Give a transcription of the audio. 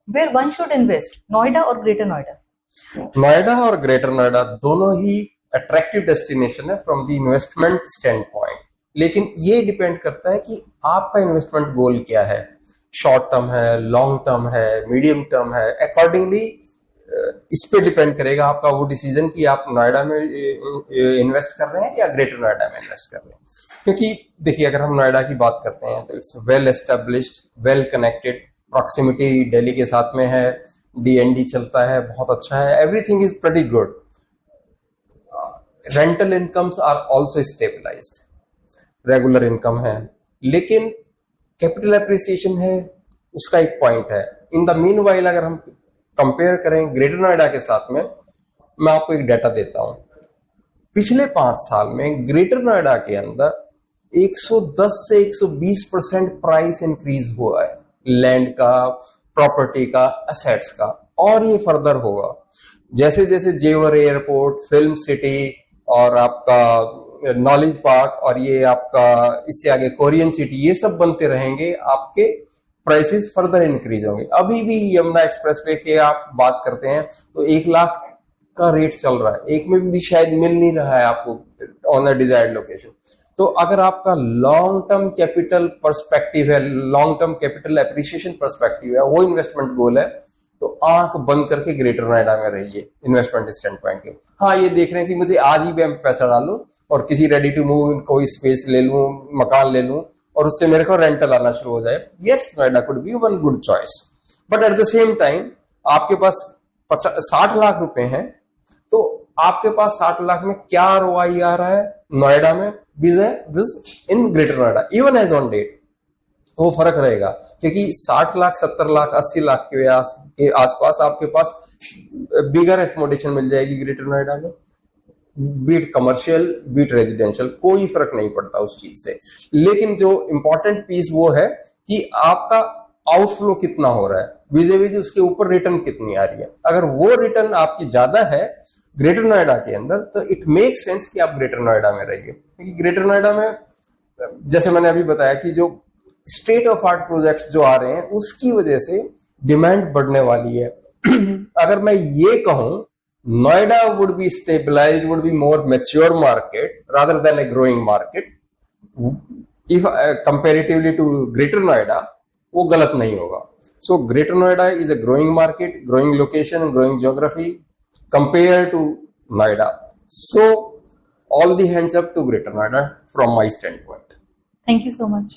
where one should invest, Noida or Greater Noida? Noida और greater Noida दोनों ही attractive destination है from the investment stand point, लेकिन ये depend करता है कि आपका इन्वेस्टमेंट गोल क्या है। शॉर्ट टर्म है, लॉन्ग टर्म है, मीडियम टर्म है, अकॉर्डिंगली इस पे डिपेंड करेगा आपका वो डिसीजन कि आप नोएडा में इन्वेस्ट कर रहे हैं या ग्रेटर नोएडा में इन्वेस्ट कर रहे हैं। क्योंकि देखिए, अगर हम नोएडा की बात करते हैं तो it's well established, well connected, proximity Delhi के साथ में है, डीएनडी चलता है, बहुत अच्छा है, everything is pretty good. Rental incomes are also stabilized, regular income है, लेकिन कैपिटल एप्रिसिएशन है, उसका एक पॉइंट है। इन द मीन वाइल अगर हम कंपेयर करें ग्रेटर नोएडा के साथ में, मैं आपको एक डाटा देता हूं। पिछले 5 साल में ग्रेटर नोएडा के अंदर 110 से 120% प्राइस इंक्रीज हुआ है, लैंड का, प्रॉपर्टी का, असेट्स का, और ये फर्दर होगा जैसे जैसे जेवर एयरपोर्ट, फिल्म सिटी और आपका नॉलेज पार्क और ये आपका इससे आगे कोरियन सिटी, ये सब बनते रहेंगे, आपके प्राइसेस फर्दर इंक्रीज होंगे। अभी भी यमुना एक्सप्रेस वे के आप बात करते हैं तो 1 लाख का रेट चल रहा है, एक में भी शायद मिल नहीं रहा है आपको ऑन द डिजायर्ड लोकेशन। तो अगर आपका लॉन्ग टर्म कैपिटल पर्सपेक्टिव है, long term capital appreciation perspective है, वो इन्वेस्टमेंट गोल है, तो आंख बंद करके ग्रेटर नोएडा में रहिए इन्वेस्टमेंट स्टैंड पॉइंट के। हाँ, ये देख रहे हैं कि मुझे आज ही मैं पैसा डालूं और किसी रेडी टू मूव कोई स्पेस ले लूं, मकान ले लूं और उससे मेरे को रेंटल आना शुरू हो जाए, yes, Noida could be one good choice. But at the same time आपके पास 60 लाख रुपए हैं, तो आपके पास 60 लाख में क्या ROI आ रहा है नोएडा में विज in Greater Noida, even as on date, वो फर्क रहेगा। क्योंकि 60 लाख, 70 लाख, 80 लाख के आसपास आपके पास बिगर एकोमोडेशन मिल जाएगी ग्रेटर नोएडा में, बीट कमर्शियल, बीट रेजिडेंशियल, कोई फर्क नहीं पड़ता उस चीज से। लेकिन जो इंपॉर्टेंट पीस वो है कि आपका आउटफ्लो कितना हो रहा है, विज़ उसके ऊपर रिटर्न कितनी आ रही है। अगर वो रिटर्न आपकी ज्यादा है ग्रेटर नोएडा के अंदर, तो इट मेक सेंस कि आप ग्रेटर नोएडा में रहिए। क्योंकि ग्रेटर नोएडा में जैसे मैंने अभी बताया कि जो स्टेट ऑफ आर्ट प्रोजेक्ट्स जो आ रहे हैं, उसकी वजह से डिमांड बढ़ने वाली है। अगर मैं ये कहूं, Noida would be stabilized, would be more mature market rather than a growing market if comparatively to greater Noida, वो गलत नहीं होगा। So greater Noida is a growing market, growing location, growing geography compared to Noida. So all the hands up to Greater Noida from my standpoint. Thank you so much.